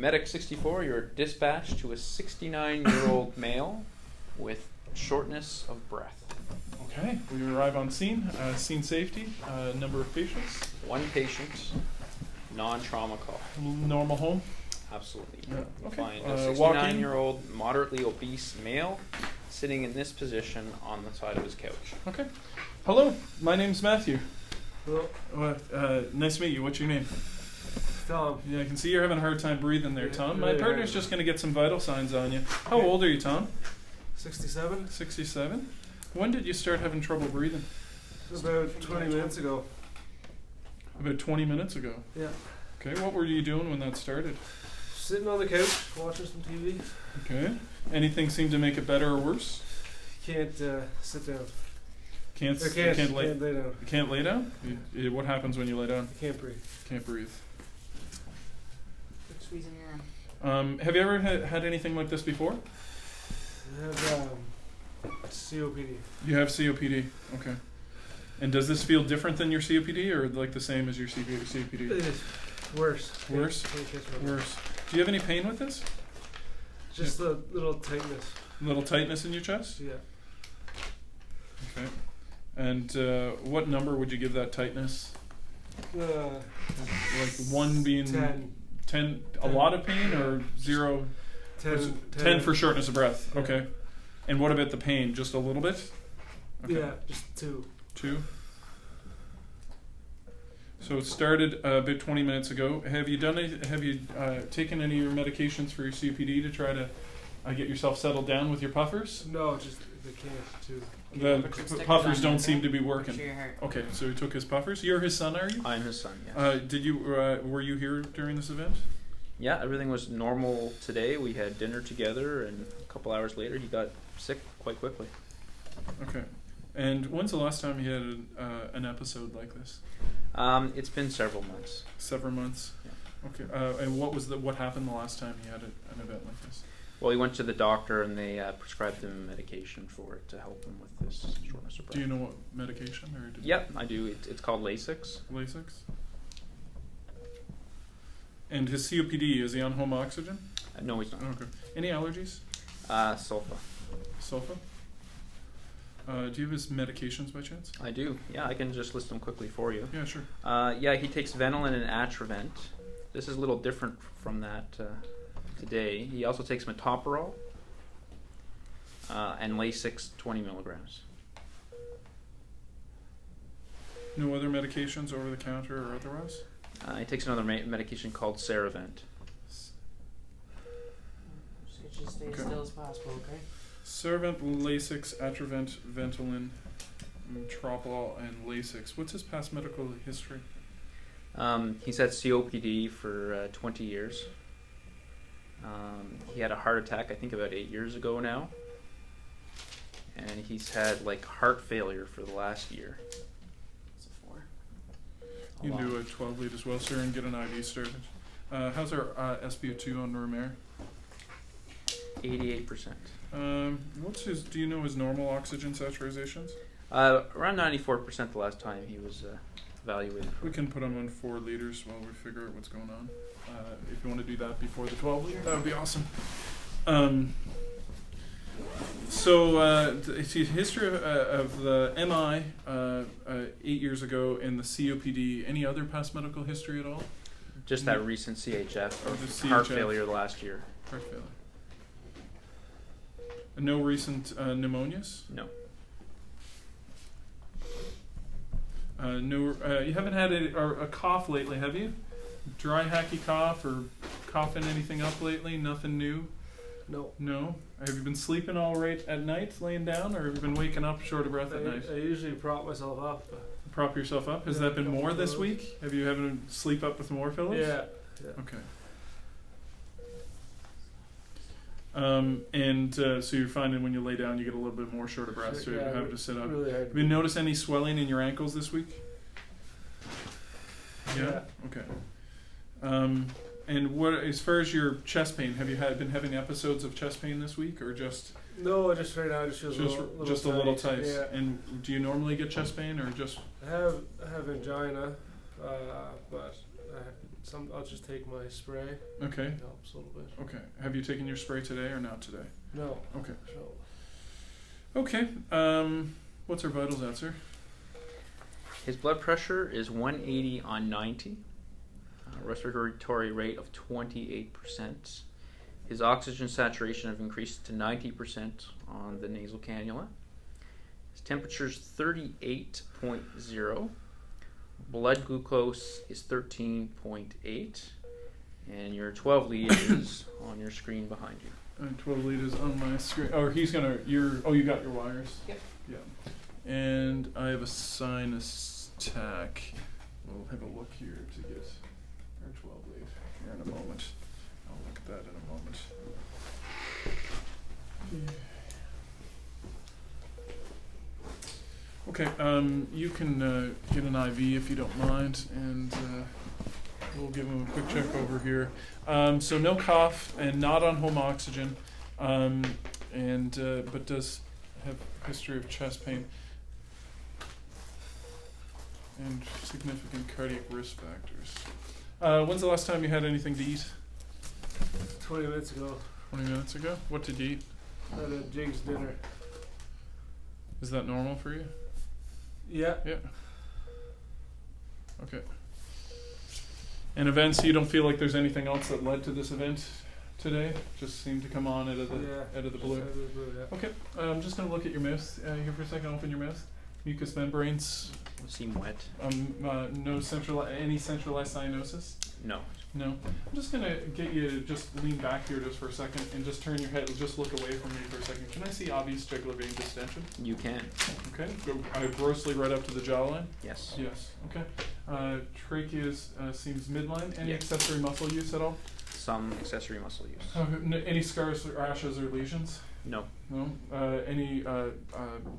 Medic 64, you're dispatched to a 69-year-old male with shortness of breath. Okay, we arrive on scene. Scene safety, number of patients. One patient, non-trauma call. Normal home. Absolutely. Yeah. Okay. Find a 69-year-old moderately obese male sitting in this position on the side of his couch. Okay. Hello, my name's Matthew. Hello. Nice to meet you. What's your name? Tom. Yeah, I can see you're having a hard time breathing there, Tom. My really partner's hard. just going to get some vital signs on you. How old are you, Tom? 67. 67. When did you start having trouble breathing? About 20 minutes ago. About 20 minutes ago. Yeah. Okay, what were you doing when that started? Sitting on the couch, watching some TV. Okay. Anything seem to make it better or worse? Can't sit down. Can't Can't lay lay down. You can't lay down? What happens when you lay down? Can't breathe. Can't breathe. Squeezing your arm. Have you ever had anything like this before? I have COPD. You have COPD. Okay. And does this feel different than your COPD, or like the same as your COPD? It is worse. Worse? Worse. Do you have any pain with this? Just a little tightness. A little tightness in your chest? Yeah. Okay. And what number would you give that tightness? Like 1 being 10 a lot of pain, or 0? 10 for shortness of breath. Yeah. Okay. And what about the pain? Just a little bit? Okay. Yeah, just 2. 2? So it started about 20 minutes ago. Have you taken any of your medications for your COPD to try to get yourself settled down with your puffers? No, just the can't too. The Put some stickers puffers on don't your seem head. to be working. Make sure your heart- Okay, so he took his puffers. You're his son, are you? I'm his son, yes. Did you were you here during this event? Yeah, everything was normal today. We had dinner together, and a couple hours later, he got sick quite quickly. Okay. And when's the last time you had an episode like this? It's been several months. Several months. Yeah. Okay. And what happened the last time he had an event like this? Well, he went to the doctor, and they prescribed him medication for it to help him with this shortness of breath. Do you know what medication? Or Yep, I do. It's called Lasix. Lasix. And his COPD, is he on home oxygen? No, he's not. Okay. Any allergies? Sulfa. Sulfa? Do you have his medications by chance? I do. Yeah, I can just list them quickly for you. Yeah, sure. Yeah, he takes Ventolin and Atrovent. This is a little different from that today. He also takes metoprolol and Lasix 20 milligrams. No other medications over the counter or otherwise? He takes another medication called Ceravent. So just stay as Okay. still as possible, okay? Ceravent, Lasix, Atrovent, Ventolin, metoprolol, and Lasix. What's his past medical history? He's had COPD for 20 years. He had a heart attack, I think, about 8 years ago now. And he's had like heart failure for the last year. It's a 4. You can do a 12 lead as well, sir, and get an IV started. How's our SpO2 on room air? 88%. What's his? Do you know his normal oxygen saturations? Around 94% the last time he was evaluated. We can put him on 4 liters while we figure out what's going on. If you want to do that before the 12 liter, that would be awesome. So the history of the MI 8 years ago and the COPD. Any other past medical history at all? Just that recent CHF or The heart CHF. failure last year. Heart failure. No recent pneumonias? No. No. You haven't had a cough lately, have you? Dry, hacky cough, or coughing anything up lately? Nothing new? No. No. Have you been sleeping all right at night, laying down, or have you been waking up short of breath at night? I usually prop myself up. Prop yourself up. Has Yeah, that been couple more this pillows. week? Have you having to sleep up with more pillows? Yeah. Okay. So you're finding when you lay down, you get a little bit more short of breath, so you have to sit up. Really hard. Have you noticed any swelling in your ankles this week? Yeah. Okay. And what, as far as your chest pain, have you been having episodes of chest pain this week, or just No, just right now, it just feels just a little tight? Yeah. And do you normally get chest pain, or just? I have angina, but I'll just take my spray. Okay. It helps a little bit. Okay. Have you taken your spray today or not today? No. Okay. No. Okay. What's our vitals at, sir? His blood pressure is 180 on 90. Respiratory rate of 28%. His oxygen saturation have increased to 90% on the nasal cannula. His temperature is 38.0. Blood glucose is 13.8. And your 12 lead is on your screen behind you. 12 lead is on my screen. Oh, he's gonna. You got your wires. Yep. Yeah. And I have a sinus tack. We'll have a look here to get our 12 lead here in a moment. I'll look at that in a moment. Okay. You can get an IV if you don't mind, and we'll give him a quick check over here. So no cough and not on home oxygen, but does have history of chest pain and significant cardiac risk factors. When's the last time you had anything to eat? 20 minutes ago, 20 minutes ago? What did you eat? I had a Jig's dinner. Is that normal for you? Yeah. Yeah. Okay. And events, you don't feel like there's anything else that led to this event today? Just seemed to come on out of the blue. Out of the blue, yeah. Okay, I'm just going to look at your mouth here for a second. Open your mouth. Mucous membranes. Seem wet? No any centralized cyanosis? No. No. I'm just going to get you to just lean back here just for a second and just turn your head and just look away from me for a second. Can I see obvious jugular vein distension? You can. Okay. Go grossly right up to the jawline? Yes. Yes. Okay. Trachea seems midline. Any Yes. accessory muscle use at all? Some accessory muscle use. Any scars or rashes or lesions? No. No. Any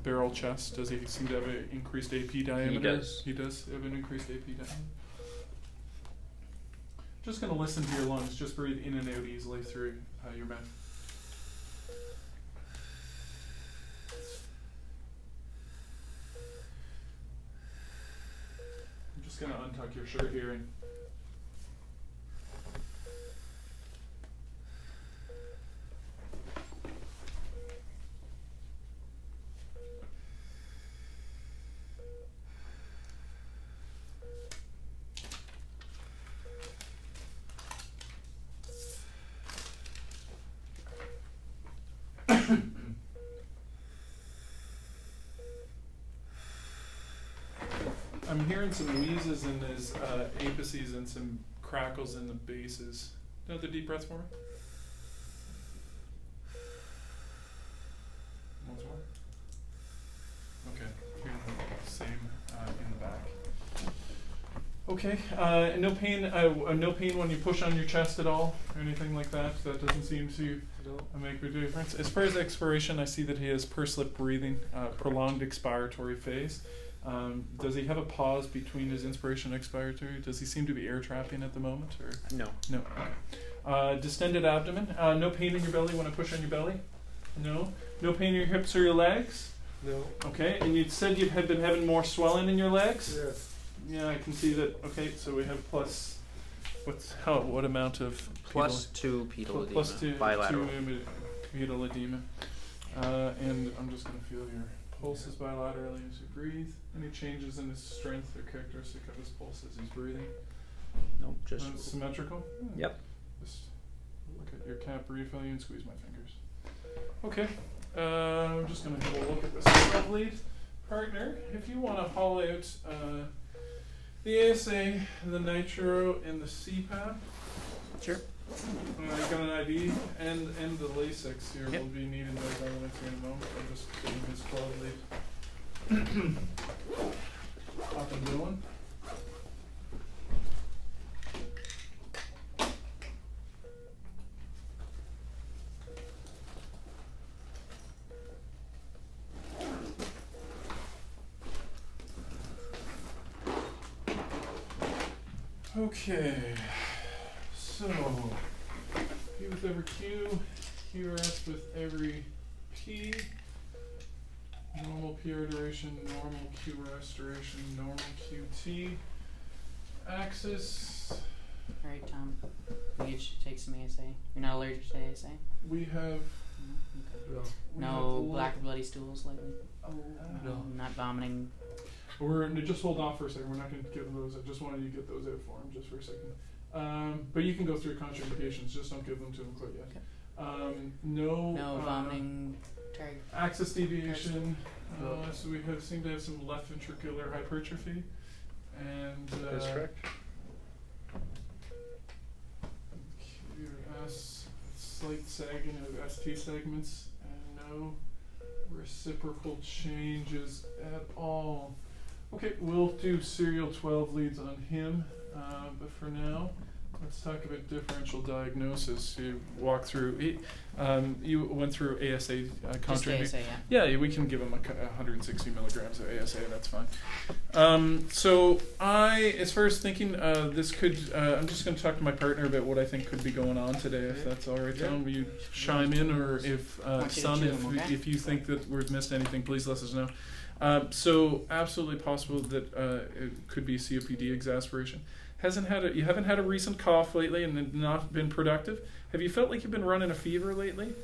barrel chest? Does he seem to have an increased AP diameter? He does. He does have an increased AP diameter. Just going to listen to your lungs. Just breathe in and out easily through your mouth. I'm just going to untuck your shirt here and I'm hearing some wheezes in his apices and some crackles in the bases. Another deep breath for me. Once more. Okay, hearing the same in the back. Okay, no pain. No pain when you push on your chest at all, or anything like that. That doesn't seem to make a difference. As far as expiration, I see that he has pursed-lip breathing, prolonged expiratory phase. Does he have a pause between his inspiration and expiratory? Does he seem to be air trapping at the moment, or No. no? Okay. Distended abdomen. No pain in your belly when I push on your belly. No. No pain in your hips or your legs. No. Okay. And you said you had been having more swelling in your legs. Yes. Yeah, I can see that. Okay, so we have plus. What amount of Plus 2 pedal edema. plus two bilateral. pedal edema. And I'm just going to feel your pulses bilaterally as you breathe. Any changes in his strength or characteristic of his pulse as he's breathing? Nope, just symmetrical? Yep. Just look at your cap refill and squeeze my fingers. Okay. I'm just going to have a look at this sub-lead. Partner, if you want to haul out the ASA, the Nitro, and the CPAP. Sure. I got an IV and the Lasix here. Yep. We'll be needing those elements here in a moment. I'm just getting his 12 lead up and going. Okay, so P with every Q, QRS with every P, normal PR duration, normal QRS duration, normal QT, axis, Right. We should take some ASA. You're not allergic to ASA? We have. No. We No have black or bloody stools lately? No. Not vomiting? Just hold on for a second. We're not going to give them those. I just wanted you to get those out for him just for a second. But you can go through contraindications. Just don't give them to him quite yet. Okay. No Vomiting, target. axis deviation. No. So we seem to have some left ventricular hypertrophy. And That's correct. QS, slight sagging of ST segments, and no reciprocal changes at all. Okay, we'll do serial 12 leads on him, but for now, let's talk about differential diagnosis. You walk through, you went through ASA Just contraindication. ASA, yeah. Yeah, we can give him 160 milligrams of ASA. That's fine. So as far as thinking, this could. I'm just going to talk to my partner about what I think could be going on today. If that's all right, Tom, will you chime in, or if want you to Son, chew them, okay? if you think that we've missed anything, please let us know. So absolutely possible that it could be COPD exasperation. You haven't had a recent cough lately and not been productive. Have you felt like you've been running a fever lately?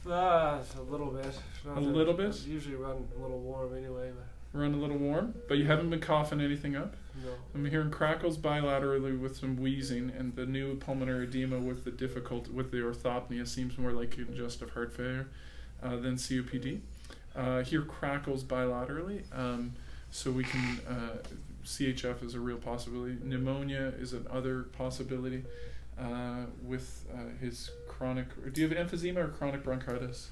A little bit. A little bit? I usually run a little warm anyway. Run a little warm, but you haven't been coughing anything up? No. I'm hearing crackles bilaterally with some wheezing, and the new pulmonary edema with the orthopnea seems more like congestive heart failure than COPD. Hear crackles bilaterally, so we can. CHF is a real possibility. Pneumonia is another possibility with his chronic. Do you have emphysema or chronic bronchitis?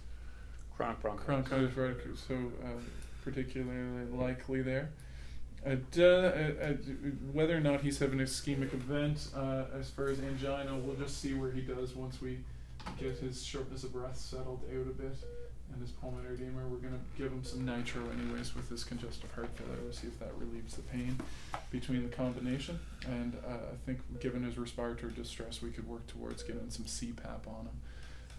Chronic bronchitis. Bronchitis, right? So particularly likely there. Whether or not he's having an ischemic event, as far as angina, we'll just see where he does once we get his shortness of breath settled out a bit. And his pulmonary edema, we're going to give him some nitro anyways with this congestive heart failure. We'll see if that relieves the pain between the combination. And I think given his respiratory distress, we could work towards getting some CPAP on him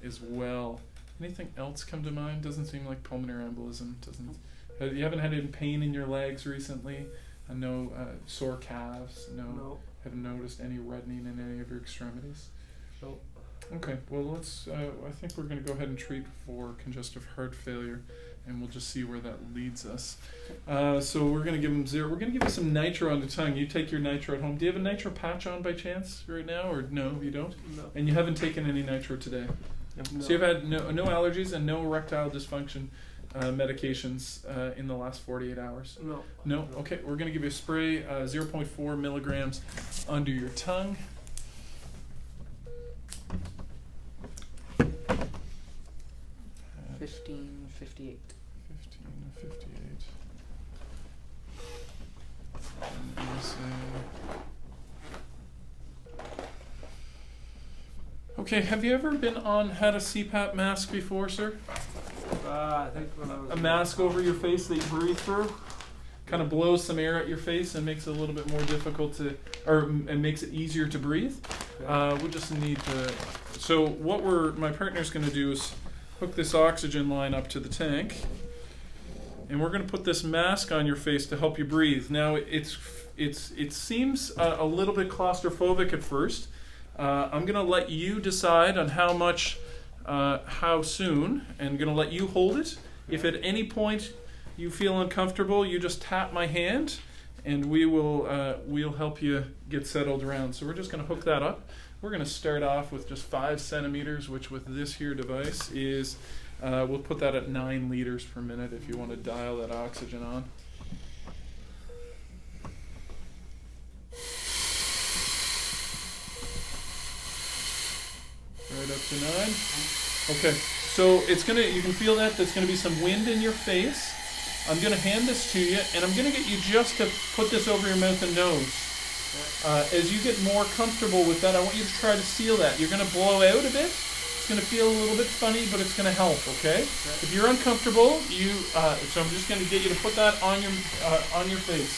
as well. Anything else come to mind? Doesn't seem like pulmonary embolism. You haven't had any pain in your legs recently? No sore calves? No. Haven't noticed any reddening in any of your extremities? No. Okay, well let's, I think we're going to go ahead and treat for congestive heart failure, and we'll just see where that leads us. So we're going to give him zero. We're going to give you some nitro on the tongue. You take your nitro at home. Do you have a nitro patch on by chance right now, or no, you don't? No. And you haven't taken any nitro today? No. So you've had no allergies and no erectile dysfunction medications in the last 48 hours? No. No? Okay, we're going to give you a spray, 0.4 milligrams under your tongue. 1558. 1558. Okay, have you ever had a CPAP mask before, sir? I think when I was A mask over your face that you breathe through? Kind of blows some air at your face and makes it a little bit more difficult and makes it easier to breathe. We just need to. So what my partner's going to do is hook this oxygen line up to the tank, and we're going to put this mask on your face to help you breathe. Now it seems a little bit claustrophobic at first. I'm going to let you decide on how much, how soon, and going to let you hold it. If at any point you feel uncomfortable, you just tap my hand, and we'll help you get settled around. So we're just going to hook that up. We're going to start off with just 5 centimeters, which with this here device is, we'll put that at 9 liters per minute if you want to dial that oxygen on. Right up to 9. Okay, so you can feel that there's going to be some wind in your face. I'm going to hand this to you, and I'm going to get you just to put this over your mouth and nose. As you get more comfortable with that, I want you to try to seal that. You're going to blow out a bit. It's going to feel a little bit funny, but it's going to help, okay? If you're uncomfortable, so I'm just going to get you to put that on your face.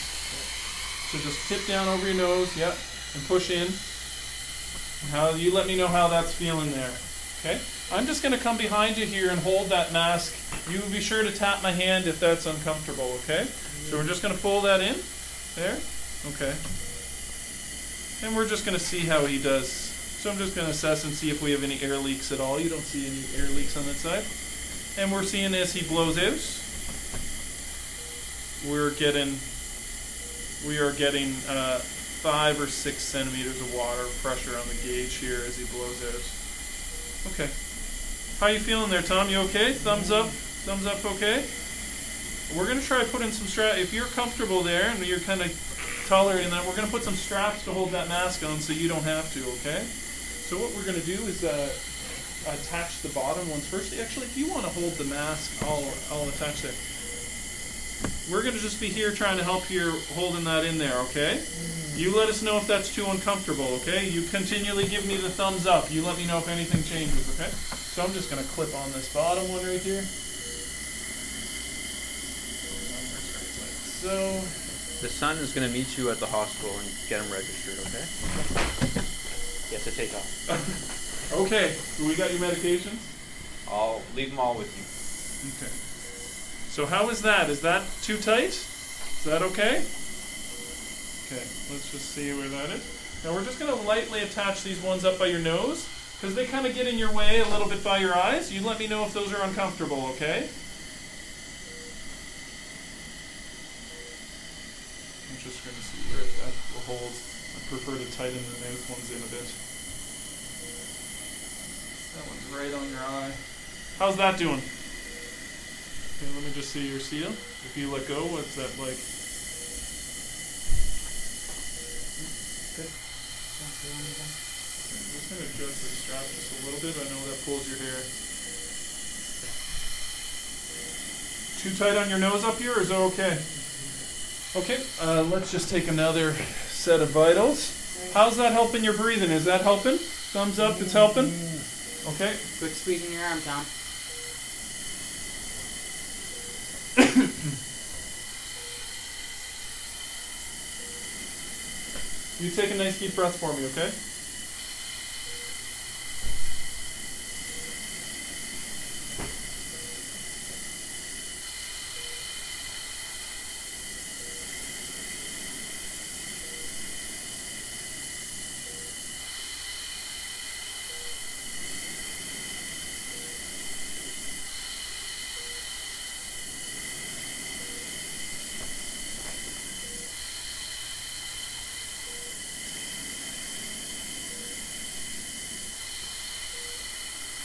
So just tip down over your nose, yep, and push in. You let me know how that's feeling there, okay? I'm just going to come behind you here and hold that mask. You be sure to tap my hand if that's uncomfortable, okay? So we're just going to pull that in. There, okay. And we're just going to see how he does. So I'm just going to assess and see if we have any air leaks at all. You don't see any air leaks on that side. And we're seeing as he blows out, we are getting 5 or 6 centimeters of water pressure on the gauge here as he blows out. Okay. How you feeling there, Tom? You okay? Thumbs up? Thumbs up okay? We're going to try to put in some straps. If you're comfortable there and you're kind of tolerating that, we're going to put some straps to hold that mask on so you don't have to, okay? So what we're going to do is attach the bottom ones first. Actually, if you want to hold the mask, I'll attach that. We're going to just be here trying to help you holding that in there, okay? You let us know if that's too uncomfortable, okay? You continually give me the thumbs up. You let me know if anything changes, okay? So I'm just going to clip on this bottom one right here. So The son is going to meet you at the hospital and get him registered, okay? You have to take off. okay, we got your medications? I'll leave them all with you. Okay. So how is that? Is that too tight? Is that okay? Okay, let's just see where that is. Now we're just going to lightly attach these ones up by your nose because they kind of get in your way a little bit by your eyes. You let me know if those are uncomfortable, okay? I'm just going to see where that will hold. I prefer to tighten the mouth ones in a bit. That one's right on your eye. How's that doing? Okay, let me just see your seal. If you let go, what's that like? Okay. I'm just going to adjust the strap just a little bit. I know that pulls your hair. Too tight on your nose up here, or is that okay? Okay, let's just take another set of vitals. How's that helping your breathing? Is that helping? Thumbs up, it's helping? Okay. Quick squeeze in your arm, Tom. You take a nice deep breath for me, okay?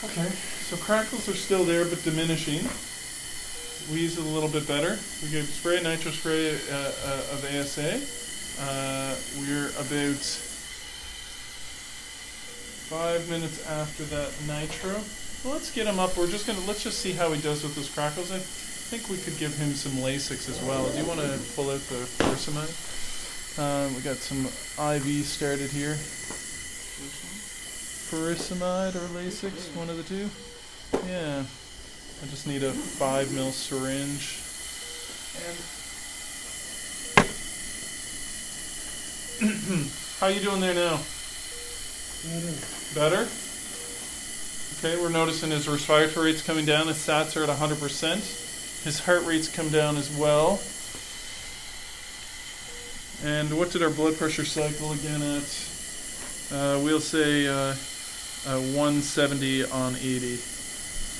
Okay, so crackles are still there but diminishing. Wheeze a little bit better. We gave nitro spray of ASA. We're about 5 minutes after that nitro. Well, let's get him up. Let's just see how he does with those crackles. I think we could give him some Lasix as well. Do you want to pull out the furosemide? We got some IV started here. Furosemide or Lasix, one of the two. Yeah. I just need a 5 ml syringe. And how you doing there now? Better? Okay, we're noticing his respiratory rate's coming down. His sats are at 100%. His heart rate's come down as well. And what did our blood pressure cycle again at? We'll say 170 on 80.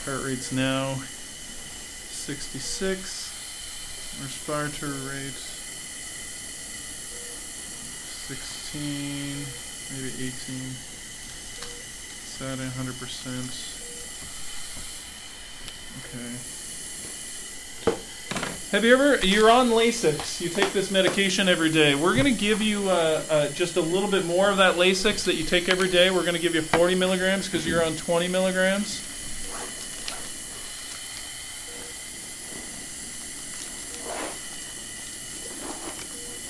Heart rate's now 66. Respiratory rate 16, maybe 18. Sat at 100%. Okay. You're on Lasix. You take this medication every day. We're going to give you just a little bit more of that Lasix that you take every day. We're going to give you 40 milligrams because you're on 20 milligrams.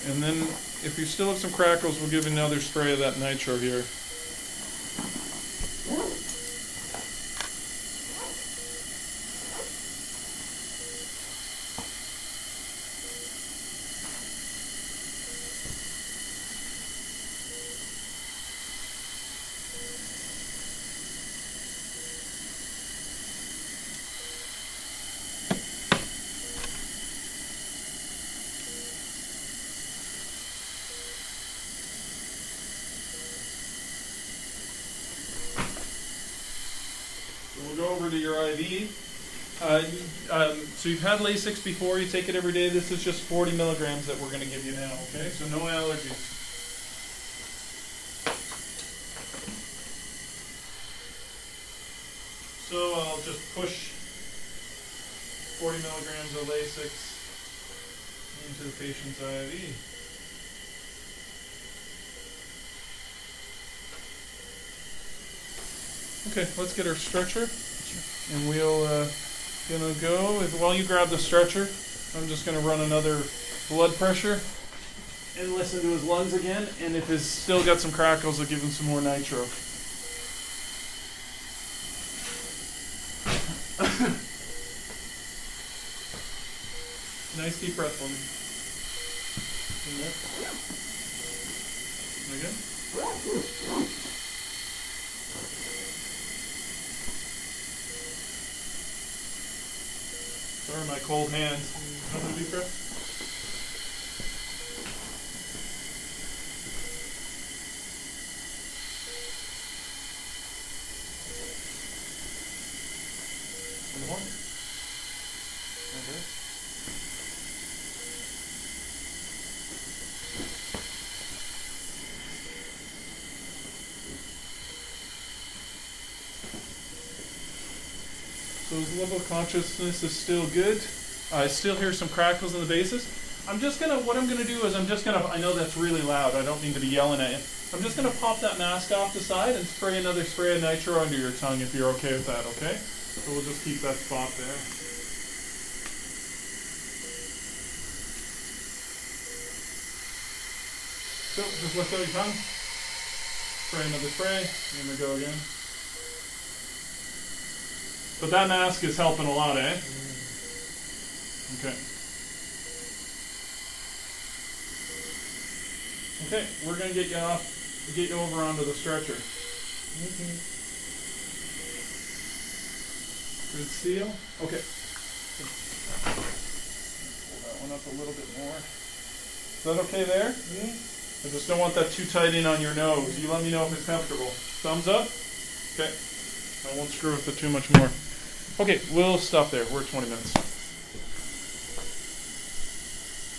And then if you still have some crackles, we'll give you another spray of that Nitro here. go over to your IV. So you've had Lasix before. You take it every day. This is just 40 milligrams that we're going to give you now. Okay, so no allergies. So I'll just push 40 milligrams of Lasix into the patient's IV. Okay, let's get our stretcher, and we'll gonna go. While you grab the stretcher, I'm just gonna run another blood pressure and listen to his lungs again. And if he's still got some crackles, I'll give him some more nitro. Nice deep breath for me. Again. Sorry, my cold hands. Another deep breath. One more. Okay. So his level of consciousness is still good. I still hear some crackles in the bases. What I'm gonna do is I know that's really loud. I don't mean to be yelling at you. I'm just gonna pop that mask off the side and spray another spray of nitro under your tongue if you're okay with that, okay? So we'll just keep that spot there. So just lift out your tongue. Spray another spray, and we go again. But that mask is helping a lot, eh? Okay. Okay, we're gonna get you over onto the stretcher. Okay. Good seal. Okay. Pull that one up a little bit more. Is that okay there? I just don't want that too tight in on your nose. You let me know if it's comfortable. Thumbs up? Okay. I won't screw with it too much more. Okay, we'll stop there. We're at 20 minutes.